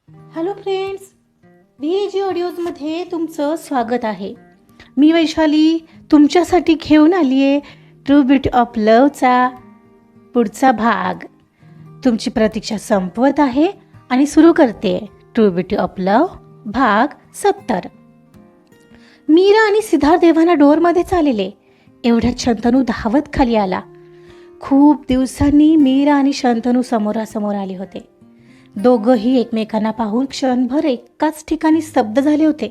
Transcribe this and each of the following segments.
Hello friends, VAG ऑडिओजमध्ये तुमचं स्वागत आहे. मी वैशाली तुमच्यासाठी घेऊन आली आहे ट्रू ब्युटी ऑफ लवचा पुढचा भाग. तुमची प्रतीक्षा संपवत आहे आणि सुरू करते ट्रू ब्युटी ऑफ लव भाग 70. मीरा आणि सिद्धार्थ देवाना डोअरमध्येच आलेले. एवढ्यात शंतनू धावत खाली आला. खूप दिवसांनी मीरा आणि शंतनू समोरासमोर आले होते. दोघंही एकमेकांना पाहून क्षणभर एकाच ठिकाणी स्तब्ध झाले होते.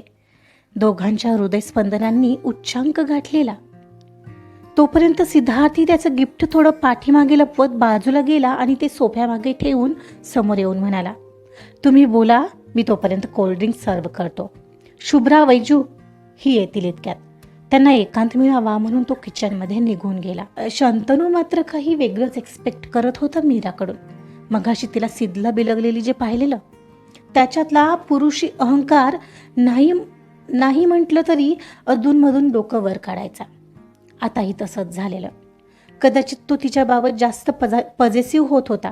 दोघांच्या हृदयस्पंदनांनी उच्चांक गाठलेला. तोपर्यंत सिद्धार्थी त्याचं गिफ्ट थोडं पाठीमागे लपवत बाजूला गेला आणि ते सोफ्यामागे ठेवून समोर येऊन म्हणाला, तुम्ही बोला, मी तोपर्यंत कोल्ड्रिंक सर्व करतो. शुभ्रा, वैजू ही येतील इतक्यात. त्यांना एकांत मिळावा म्हणून तो किचनमध्ये निघून गेला. शंतनू मात्र काही वेगळंच एक्सपेक्ट करत होता मीराकडून. मगाशी तिला सिद्धला बिलगलेली जे पाहिलेलं त्याच्यातला पुरुषी अहंकार नाही म्हटलं तरी अधूनमधून डोकं वर काढायचा. आताही तसंच झालेलं. कदाचित तो तिच्याबाबत जास्त पॉझिटिव्ह होत होता.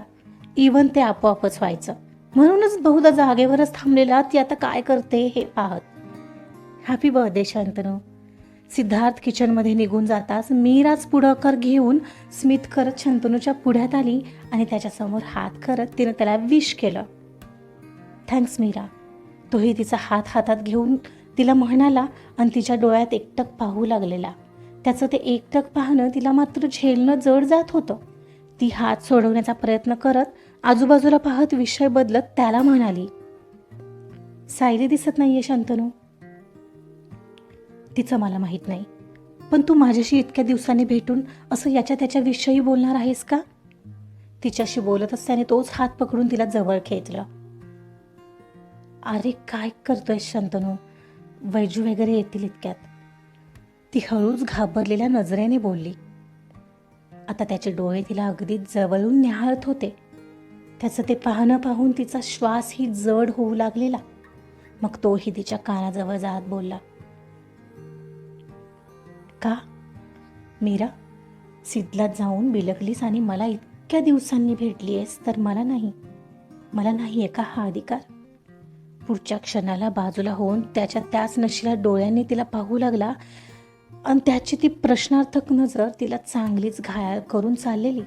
इवन ते आपोआपच व्हायचं. म्हणूनच बहुधा जागेवरच थांबलेला ती आता काय करते हे पाहत. Happy birthday Shantanu. सिद्धार्थ किचनमध्ये निघून जाताच मीराच पुढाकार घेऊन स्मित करत शंतनूच्या पुढ्यात आली आणि त्याच्यासमोर हात करत तिनं त्याला विश केलं. थँक्स मीरा. तोही तिचा हात हातात घेऊन तिला म्हणाला आणि तिच्या डोळ्यात एकटक पाहू लागलेला. त्याचं ते एकटक पाहणं तिला मात्र झेलणं जड जात होतं. ती हात सोडवण्याचा प्रयत्न करत आजूबाजूला पाहत विषय बदलत त्याला म्हणाली, सायली दिसत नाहीये शंतनू. तिचं मला माहीत नाही, पण तू माझ्याशी इतक्या दिवसांनी भेटून असं याच्या त्याच्याविषयी बोलणार आहेस का? तिच्याशी बोलतच त्याने तोच हात पकडून तिला जवळ खेचलं. अरे काय करतोय शंतनू, वैजू वगैरे येतील इतक्यात. ती हळूच घाबरलेल्या नजरेने बोलली. आता त्याचे डोळे तिला अगदी जवळून न्याहाळत होते. त्याचं ते पाहणं पाहून तिचा श्वासही जड होऊ लागलेला. मग तोही तिच्या कानाजवळ जात बोलला, का मीरा, सिद्धला जाऊन बिलगलीस आणि मला इतक्या दिवसांनी भेटली आहेस तर मला नाही आहे का हा अधिकार? पुढच्या क्षणाला बाजूला होऊन त्याच नशिला डोळ्यांनी तिला पाहू लागला आणि त्याची ती प्रश्नार्थक नजर तिला चांगलीच घायाळ करून चाललेली.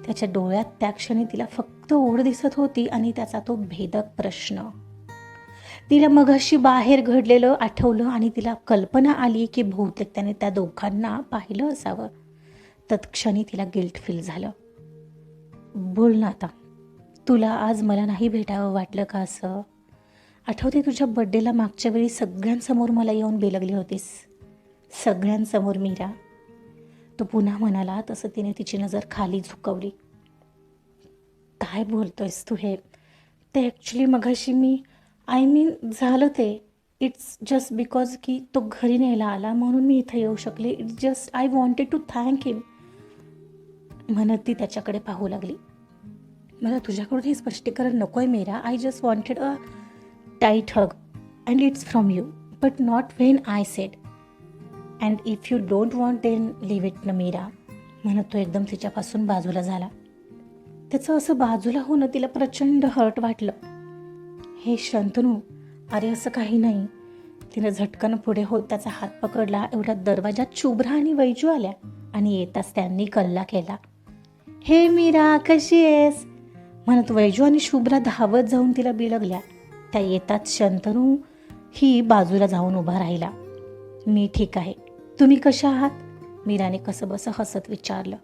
त्याच्या डोळ्यात त्या क्षणी तिला फक्त ओढ दिसत होती आणि त्याचा तो भेदक प्रश्न. तिला मगाशी बाहेर घडलेलं आठवलं आणि तिला कल्पना आली की बहुतेक त्याने त्या दोघांना पाहिलं असावं. तत्क्षणी तिला गिल्ट फील झालं. बोल ना आता, तुला आज मला नाही भेटावं वाटलं का असं? आठवते तुझ्या बड्डेला मागच्या वेळी सगळ्यांसमोर मला येऊन बेलगली होतीस. सगळ्यांसमोर मीरा. तो पुन्हा म्हणाला तसं तिने तिची नजर खाली झुकवली. काय बोलतोयस तू हे? ते ॲक्च्युली मगाशी झालं ते. इट्स जस्ट बिकॉज की तो घरी न्यायला आला म्हणून मी इथं येऊ शकले. It's just I wanted to thank him म्हणत ती त्याच्याकडे पाहू लागली. मला तुझ्याकडून हे स्पष्टीकरण नको आहे Meera. I just wanted a tight hug and it's from you but not when I said and if you don't want then leave it न मीरा म्हणत तो एकदम तिच्यापासून बाजूला झाला. त्याचं असं बाजूला होणं तिला प्रचंड हर्ट वाटलं. हे शंतनू, अरे असं काही नाही. तिनं झटकन पुढे होत त्याचा हात पकडला. एवढ्यात दरवाजात शुभ्रा आणि वैजू आल्या आणि येताच त्यांनी कल्ला केला. हे मीरा, कशी आहेस म्हणत वैजू आणि शुभ्रा धावत जाऊन तिला बिलगल्या. त्या येताच शंतनू ही बाजूला जाऊन उभा राहिला. मी ठीक आहे, तुम्ही कशा आहात? मीराने कसं बसं हसत विचारलं.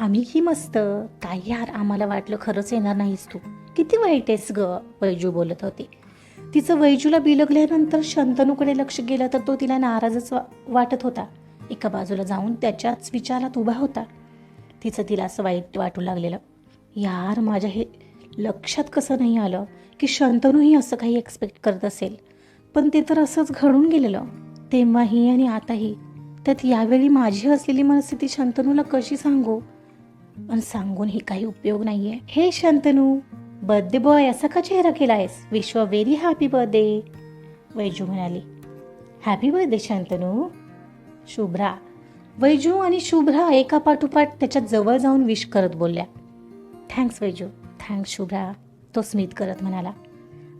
आम्हीही मस्त. काय यार, आम्हाला वाटलं खरंच येणार नाहीस तू. किती वाईट आहेस ग, वैजू बोलत होती. तिचं वैजूला बिलगल्यानंतर शंतनूकडे लक्ष गेलं तर तो तिला नाराजच वाटत होता. एका बाजूला जाऊन त्याच्याच विचारात उभा होता. तिला असं वाईट वाटू लागलेलं. यार, माझ्या हे लक्षात कसं नाही आलं की शंतनूही असं काही एक्सपेक्ट करत असेल. पण ते तर असंच घडून गेलेलं तेव्हाही आणि आताही. त्यात यावेळी माझी असलेली मनस्थिती शंतनूला कशी सांगू? आणि सांगूनही काही उपयोग नाहीये. हे शंतनू, बर्थडे बॉय असा का चेहरा केला आहेस? Wish a very happy birthday, Vaiju म्हणाली. Happy birthday Shantanu. शुभ्रा. वैजू आणि शुभ्रा एका पाठोपाठ त्याच्या जवळ जाऊन विश करत बोलल्या. थँक्स वैजू. थँक्स शुभ्रा, तो स्मित करत म्हणाला.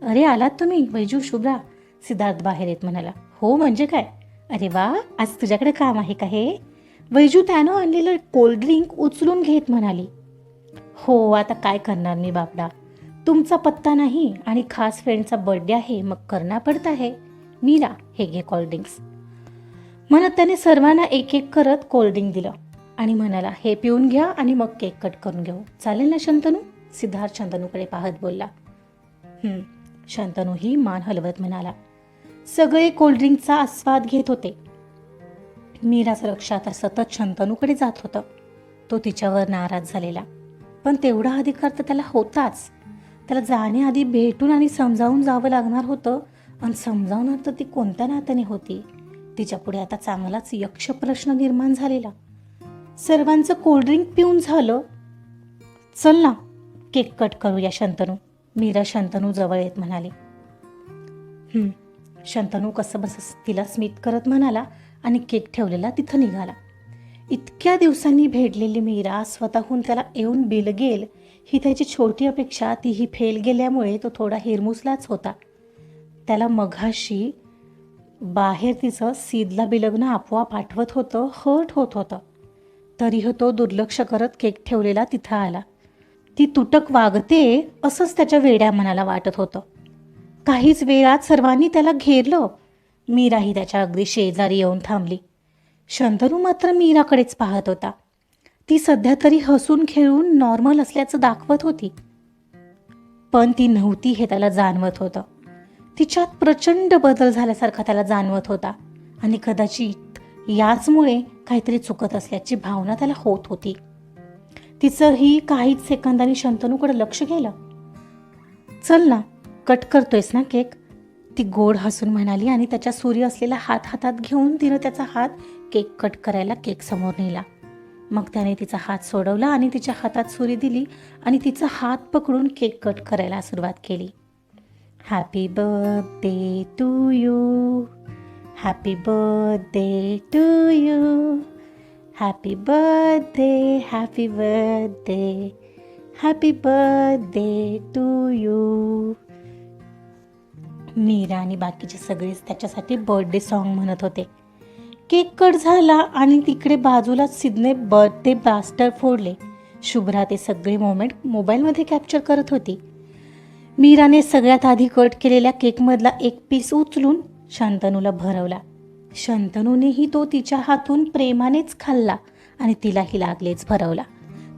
अरे आलात तुम्ही वैजू, शुभ्रा, सिद्धार्थ बाहेर येत म्हणाला. हो म्हणजे काय, अरे वा, आज तुझ्याकडे काम आहे का हे, वैजू त्यानं आणलेलं कोल्ड्रिंक उचलून घेत म्हणाली. हो आता काय करणार मी बापडा, तुमचा पत्ता नाही आणि खास फ्रेंडचा बर्थडे आहे, मग करना पडता है. मीरा हे घे कोल्ड्रिंक्स म्हणत त्याने सर्वांना एक एक करत कोल्ड्रिंक दिलं आणि म्हणाला, हे पिऊन घ्या आणि मग केक कट करून घेऊ. चालेल ना शंतनू, सिद्धार्थ शंतनूकडे पाहत बोलला. शंतनू ही मान हलवत म्हणाला. सगळे कोल्ड्रिंकचा आस्वाद घेत होते. मीराचं लक्ष आता सतत शंतनूकडे जात होतं. तो तिच्यावर नाराज झालेला, पण तेवढा अधिकार तर त्याला होताच. त्याला जाण्याआधी भेटून आणि समजावून जावं लागणार होतं, आणि समजावणार तर ती कोणत्या नात्याने होती. तिच्या पुढे आता चांगलाच यक्ष प्रश्न निर्माण झालेला. सर्वांचं कोल्ड्रिंक पिऊन झालं. चल ना केक कट करूया शंतनू, मीरा शंतनू जवळ येत म्हणाली. शंतनू कसं बस तिला स्मित करत म्हणाला आणि केक ठेवलेला तिथं निघाला. इतक्या दिवसांनी भेटलेली मीरा स्वतःहून त्याला येऊन बिलगेल ही त्याची छोटी अपेक्षा, तीही फेल गेल्यामुळे तो थोडा हिरमुसलाच होता. त्याला मघाशी बाहेर तिचं सीदला बिलगणं आपोआप आठवत होतं, हर्ट होत होतं. तरीही तो दुर्लक्ष करत केक ठेवलेला तिथं आला. ती तुटक वागते असंच त्याच्या वेड्या मनाला वाटत होतं. काहीच वेळात सर्वांनी त्याला घेरलं. मीराही त्याच्या अगदी शेजारी येऊन थांबली. शंतनू मात्र मीराकडेच पाहत होता. ती सध्या तरी हसून खेळून नॉर्मल असल्याचं दाखवत होती, पण ती नव्हती हे त्याला जाणवत होतं. तिच्यात प्रचंड बदल झाल्यासारखा त्याला जाणवत होता आणि कदाचित याचमुळे काहीतरी चुकत असल्याची भावना त्याला होत होती. तिचंही काहीच सेकंदांनी शंतनूकडे लक्ष गेलं. चल ना कट करतोयस ना केक, ती गोड हसून म्हणाली आणि त्याच्या सुरी असलेला हात हातात घेऊन तिनं त्याचा हात केक कट करायला केक समोर नेला. मग त्याने तिचा हात सोडवला आणि तिच्या हातात सुरी दिली आणि तिचा हात पकडून केक कट करायला सुरुवात केली. Happy birthday to you, happy birthday to you, happy birthday, happy birthday, happy birthday to you. Meera आणि बाकीचे सगळेच त्याच्यासाठी बर्थडे सॉन्ग म्हणत होते. केक कट झाला आणि तिकडे बाजूलाच सिद्धने बर्थडे ब्लास्टर फोडले. शुभ्रा ते सगळे मोमेंट मोबाईलमध्ये कॅप्चर करत होती. मीराने सगळ्यात आधी कट केलेल्या केकमधला एक पीस उचलून शंतनूला भरवला. शंतनूनेही तो तिच्या हातून प्रेमानेच खाल्ला आणि तिलाही लागलेच भरवला.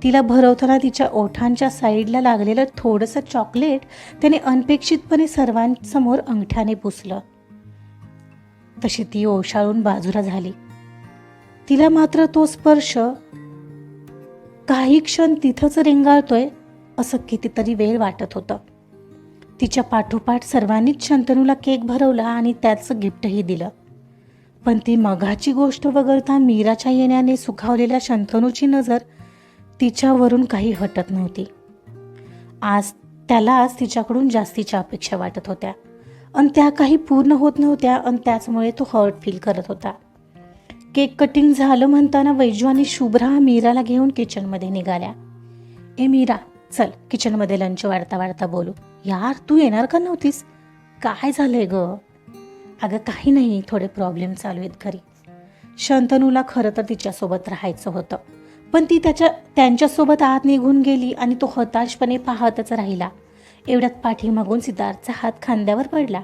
तिला भरवताना तिच्या ओठांच्या साईडला लागलेलं थोडंसं चॉकलेट त्याने अनपेक्षितपणे सर्वांसमोर अंगठ्याने पुसलं. तशी ती ओशाळून बाजूला झाली. तिला मात्र तो स्पर्श काही क्षण तिथंच रेंगाळतोय असं कितीतरी वेळ वाटत होतं. तिच्या पाठोपाठ सर्वांनीच शंतनूला केक भरवला आणि त्याचं गिफ्टही दिलं. पण ती मघाची गोष्ट वगळता मीराच्या येण्याने सुखावलेल्या शंतनूची नजर तिच्यावरून काही हटत नव्हती. आज त्यालाच तिच्याकडून जास्तीच्या अपेक्षा वाटत होत्या आणि त्या काही पूर्ण होत नव्हत्या आणि त्याचमुळे तो हर्ट फील करत होता. केक कटिंग झालं म्हणताना वैजू आणि शुभ्रा मीराला घेऊन किचनमध्ये निघाल्या. ए मीरा चल किचनमध्ये लंच वाढता वाढता बोलू. यार तू येणार का नव्हतीस, काय झालंय ग? अगं काही नाही, थोडे प्रॉब्लेम चालू आहेत घरी. शंतनूला खरं तर तिच्यासोबत राहायचं होतं, पण ती त्यांच्यासोबत आत निघून गेली आणि तो हताशपणे पाहतच राहिला. एवढ्यात पाठीमागून सिद्धार्थचा हात खांद्यावर पडला.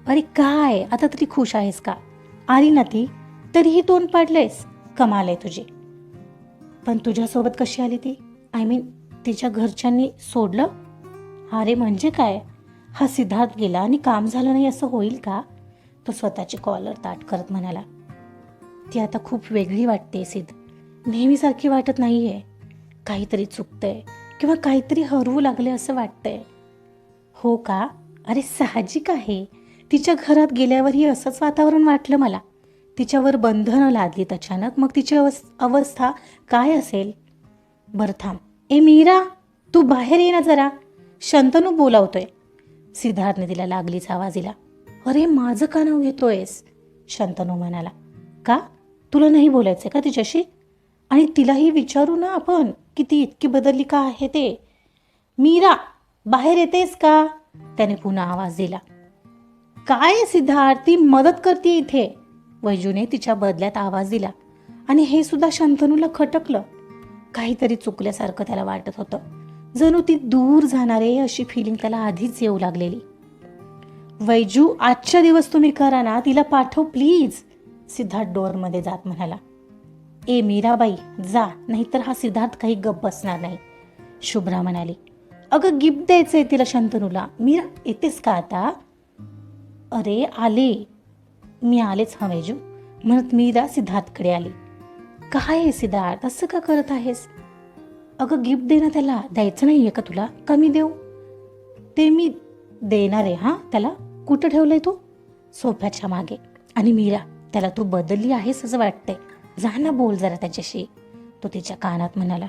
अरे काय आता तरी खुश आहेस का? आली ना ती तरीही तोंड पाडलेस, कमाल आहे तुझी. पण तुझ्यासोबत कशी आली ती? आय मीन तिच्या घरच्यांनी सोडलं? अरे म्हणजे काय, हा सिद्धार्थ गेला आणि काम झालं नाही असं होईल का? तो स्वतःची कॉलर ताट करत म्हणाला. ती आता खूप वेगळी वाटते सिद्ध, नेहमीसारखी वाटत नाहीये. काहीतरी चुकतंय किंवा काहीतरी हरवू लागले असं वाटतंय. हो का? अरे साहजिक आहे, तिच्या घरात गेल्यावरही असंच वातावरण वाटलं मला. तिच्यावर बंधनं लादलीत अचानक, मग तिची अवस्था काय असेल? बरं थांब, ए मीरा तू बाहेर ये ना जरा, शंतनू बोलावतोय. सिद्धार्थने तिला लागलीच आवाज दिला. अरे माझं का नाव घेतोयस? शंतनू म्हणाला. का तुला नाही बोलायचं का तिच्याशी? आणि तिलाही विचारू ना आपण की ती इतकी बदलली का आहे ते. मीरा बाहेर येतेस का? त्याने पुन्हा आवाज दिला. काय सिद्धार्थ, ती मदत करते इथे, वैजूने तिच्या बदल्यात आवाज दिला. आणि हे सुद्धा शंतनूला खटकलं. काहीतरी चुकल्यासारखं त्याला वाटत होतं. जणू ती दूर जाणारे अशी फिलिंग त्याला आधीच येऊ लागलेली. वैजू, आजच्या दिवस तुम्ही करा ना, तिला पाठव प्लीज, सिद्धार्थ डोअरमध्ये जात म्हणाला. ए मीराबाई जा, नाहीतर हा सिद्धार्थ काही गप्प बसणार नाही, शुभ्रा म्हणाली. अगं गिफ्ट द्यायचंय तिला शंतनूला. मीरा येतेस का आता? अरे आले, मी आलेच हा वैजू, म्हणत मीरा सिद्धार्थकडे आली. काय आहे सिद्धार्थ, असं का करत आहेस? अगं गिफ्ट दे ना त्याला. द्यायचं नाही आहे का तुला? कमी देऊ? ते मी देणार आहे हां त्याला. कुठं ठेवलंय तू? सोफ्याच्या मागे. आणि मीरा, त्याला तू बदलली आहेस असं वाटतंय, जा ना बोल जरा त्याच्याशी, तो तिच्या कानात म्हणाला.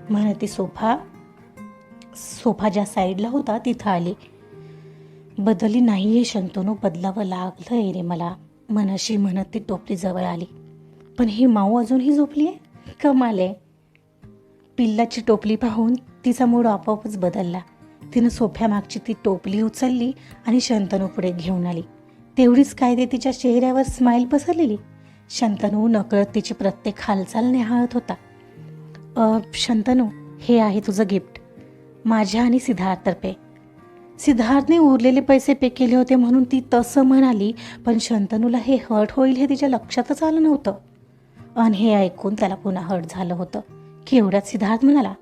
म्हणत ती सोफा ज्या साईडला होता तिथं आली. बदलली नाहीये शंतनू, बदलावं लागलंय रे मला, मनशी म्हणत ती टोपली जवळ आली. पण ही माऊ अजूनही झोपली आहे, कमाल आहे. पिल्लाची टोपली पाहून तिचा मूड आपोआपच बदलला. तिनं सोफ्यामागची ती टोपली उचलली आणि शंतनू पुढे घेऊन आली. तेवढीच काय ते तिच्या चेहऱ्यावर स्माईल पसरलेली. शंतनू नकळत तिची प्रत्येक हालचाल निहाळत होता. शंतनू, हे आहे तुझं गिफ्ट, माझ्या आणि सिद्धार्थतर्फे. सिद्धार्थने उरलेले पैसे पे केले होते म्हणून ती तसं म्हणाली, पण शंतनूला हे हर्ट होईल हे तिच्या लक्षातच आलं नव्हतं. आणि हे ऐकून त्याला पुन्हा हर्ट झालं होतं की एवढ्यात सिद्धार्थ म्हणाला,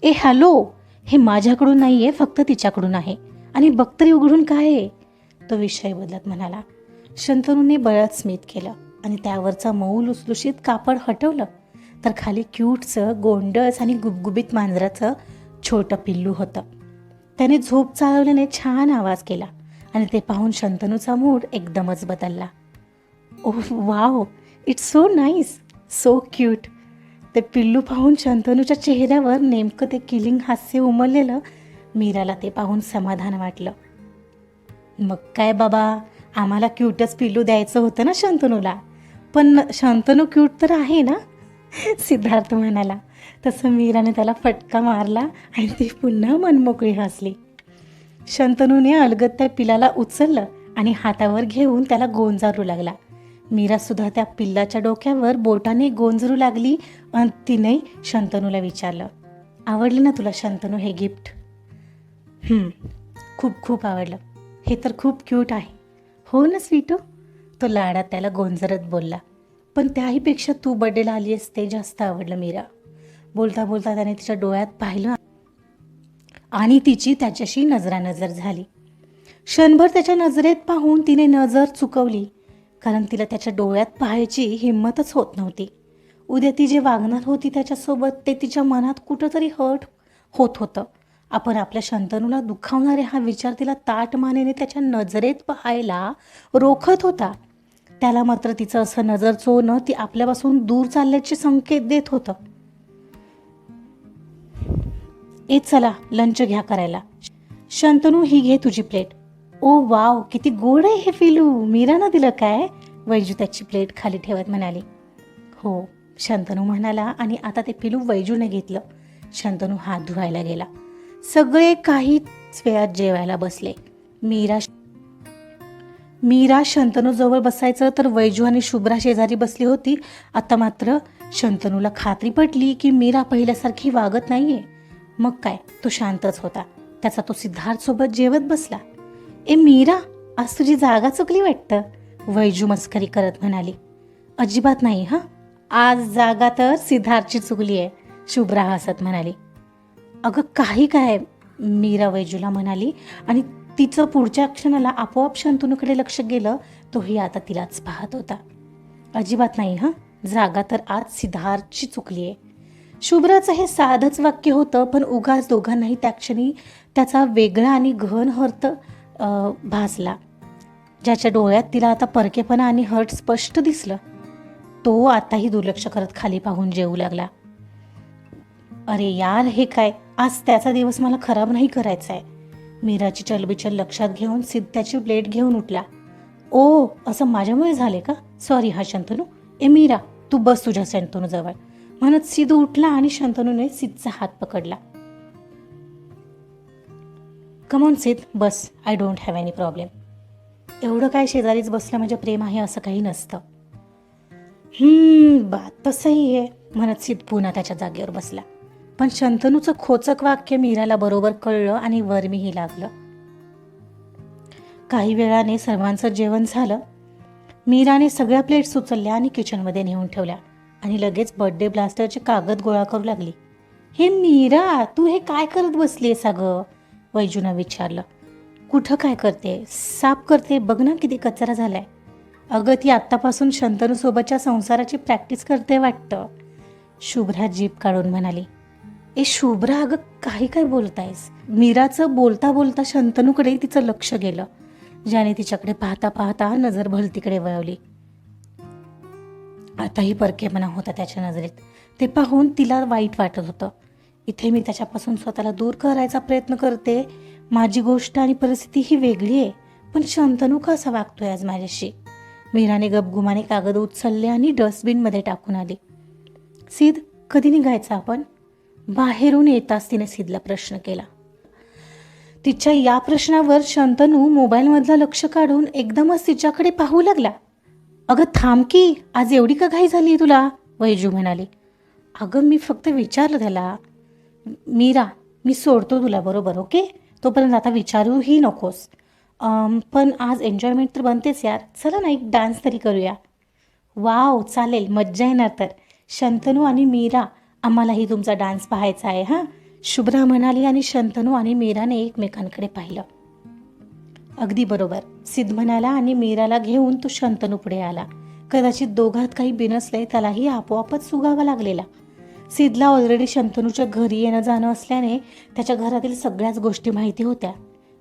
ए हॅलो, हे माझ्याकडून नाही आहे, फक्त तिच्याकडून आहे. आणि बघतरी उघडून काय आहे? तो विषय बदलत म्हणाला. शंतनूने बळत स्मित केलं आणि त्यावरचं मऊ लुसलुशीत कापड हटवलं, तर खाली क्यूटचं गोंडस आणि गुबगुबीत मांजराचं छोटं पिल्लू होतं. त्याने झोप चालवल्याने छान आवाज केला आणि ते पाहून शंतनूचा मूड एकदमच बदलला. Oh wow, it's so nice, so cute. ते पिल्लू पाहून शंतनूच्या चेहऱ्यावर नेमकं ते किलिंग हास्य उमललेलं. मीराला ते पाहून समाधान वाटलं. मग काय बाबा, आम्हाला क्यूटच पिल्लू द्यायचं होतं ना शंतनूला. पण शंतनू क्यूट तर आहे ना, सिद्धार्थ म्हणाला. तसं मीराने त्याला फटका मारला आणि ती पुन्हा मनमोकळी हसली. शंतनूने अलगद त्या पिलाला उचललं आणि हातावर घेऊन त्याला गोंजारू लागला. मीरासुद्धा त्या पिल्लाच्या डोक्यावर बोटाने गोंजरू लागली आणि तिने शंतनूला विचारलं, आवडलं ना तुला शंतनू हे गिफ्ट? खूप खूप आवडलं, हे तर खूप क्यूट आहे. हो ना स्वीटू, तो लाडात त्याला गोंजरत बोलला. पण त्याहीपेक्षा तू बर्थडेला आली आहेस ते जास्त आवडलं मीरा. बोलता बोलता त्याने तिच्या डोळ्यात पाहिलं आणि तिची त्याच्याशी नजरानजर झाली. क्षणभर त्याच्या नजरेत पाहून तिने नजर चुकवली, कारण तिला त्याच्या डोळ्यात पाहायची हिंमतच होत नव्हती. उद्या ती जे वागणार होती त्याच्यासोबत ते तिच्या मनात कुठंतरी हर्ट होत होतं. आपण आपल्या शंतनूला दुखावणारे हा विचार तिला ताट मानेने त्याच्या नजरेत पाहायला रोखत होता. त्याला मात्र तिचं असं नजर चोळणं ती आपल्यापासून दूर चालल्याचे संकेत देत होतं. ए चला लंच घ्या करायला. शंतनू, ही घे तुझी प्लेट. ओ वाव, किती गोड आहे हे पिलू, मीरानं दिलं काय? वैजू त्याची प्लेट खाली ठेवत म्हणाली. हो, शंतनू म्हणाला आणि आता ते पिलू वैजूने घेतलं. शंतनू हात धुवायला गेला. सगळे काहीच वेळात जेवायला बसले. मीरा शंतनूजवळ बसायचं तर वैजू आणि शुभ्रा शेजारी बसली होती. आता मात्र शंतनूला खात्री पटली की मीरा पहिल्यासारखी वागत नाहीये. मग काय, तो शांतच होता. त्याचा तो सिद्धार्थसोबत जेवत बसला. ए मीरा, आज तुझी जागा चुकली वाटतं, वैजू मस्करी करत म्हणाली. अजिबात नाही हां, आज जागा तर सिद्धार्थची चुकली आहे, शुभ्रा हसत म्हणाली. अगं काही काय, मीरा वैजूला म्हणाली आणि तिचं पुढच्या क्षणाला आपोआप शंतनूकडे लक्ष गेलं. तोही आता तिलाच पाहत होता. अजिबात नाही हां, जागा तर आज सिद्धार्थची चुकली आहे. शुभ्राचं हे साधंच वाक्य होतं, पण उगाच दोघांनाही त्या क्षणी त्याचा वेगळा आणि गहन अर्थ भासला. ज्याच्या डोळ्यात तिला आता परकेपणा आणि हर्ट स्पष्ट दिसलं. तो आताही दुर्लक्ष करत खाली पाहून जेवू लागला. अरे यार, हे काय, आज त्याचा दिवस मला खराब नाही करायचा आहे. मीराची चलबिचल लक्षात घेऊन सिद्ध त्याची प्लेट घेऊन उठला. ओ, असं माझ्यामुळे झाले का? सॉरी हा शंतनू. ए मीरा, तू बस तुझ्या शंतनूजवळ, म्हणत सिद्धू उठला आणि शंतनूने सिद्धचा हात पकडला. कम ऑन सिद्ध, बस. I don't have any problem. एवढं काय शेजारीच बसलं म्हणजे प्रेम आहे असं काही नसतं. बात तर सही आहे म्हणत सिद्ध पुन्हा त्याच्या जागेवर बसला. पण शंतनूचं खोचक वाक्य मीराला बरोबर कळलं आणि वरमीही लागलं. काही वेळाने सर्वांचं जेवण झालं. मीराने सगळ्या प्लेट्स उचलल्या आणि किचनमध्ये नेऊन ठेवल्या आणि लगेच बर्थडे ब्लास्टरचे कागद गोळा करू लागली. हे मीरा, तू हे काय करत बसलीयस अगं? वैजूनं विचारलं. कुठं काय करते? साफ करते, बघ ना किती कचरा झालाय. अगं ती आत्तापासून शंतनूसोबतच्या संसाराची प्रॅक्टिस करते वाटतं, शुभ्रा जीभ काढून म्हणाली. शुभ्रा, अगं काही काय बोलतायस? मीराचं बोलता बोलता शंतनूकडे तिचं लक्ष गेलं, ज्याने तिच्याकडे पाहता पाहता नजर भलतीकडे वळवली. आताही परकेपणा होता त्याच्या नजरेत. ते पाहून तिला वाईट वाटत होतं. इथे मी त्याच्यापासून स्वतःला दूर करायचा प्रयत्न करते, माझी गोष्ट आणि परिस्थिती ही वेगळी आहे, पण शंतनू कसा वागतोय आज माझ्याशी? मीराने गपगुमाने कागद उचलले आणि डस्टबिनमध्ये टाकून आली. सिद्ध, कधी निघायचं आपण? बाहेरून येताच तिने सिद्धला प्रश्न केला. तिच्या या प्रश्नावर शंतनू मोबाईलमधलं लक्ष काढून एकदमच तिच्याकडे पाहू लागला. अगं थांब की, आज एवढी का घाई झाली तुला? वैजू म्हणाली. अगं मी फक्त विचारलं त्याला. मीरा, मी सोडतो तुला बरोबर, ओके? तोपर्यंत आता विचारूही नकोस. पण आज एन्जॉयमेंट तर बनतेच यार. चला ना एक डान्स तरी करूया. वाव, चालेल, मज्जा येणार तर. शंतनू आणि मीरा, आम्हालाही तुमचा डान्स पाहायचा आहे हां, शुभ्रा म्हणाली आणि शंतनू आणि मीराने एकमेकांकडे पाहिलं. अगदी बरोबर, सिद्ध म्हणाला आणि मीराला घेऊन तो शंतनू पुढे आला. कदाचित दोघात काही बिनसले, त्यालाही आपोआपच सुगावा लागलेला. सिद्धला ऑलरेडी शंतनूच्या घरी येणं जाणं असल्याने त्याच्या घरातील सगळ्याच गोष्टी माहिती होत्या.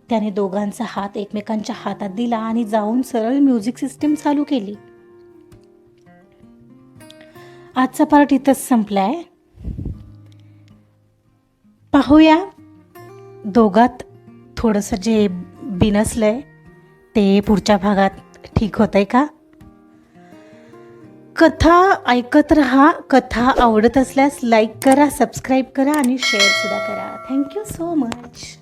त्याने दोघांचा हात एकमेकांच्या हातात दिला आणि जाऊन सरळ म्युझिक सिस्टीम चालू केली. आजचा पार्ट इथंच संपलाय. पाहूया दोघात थोडंसं जे बिनसलंय ते पुढच्या भागात ठीक होतंय का? कथा ऐकत रहा. कथा आवडत असल्यास लाईक करा, सबस्क्राईब करा आणि शेअर सुद्धा करा. Thank you so much.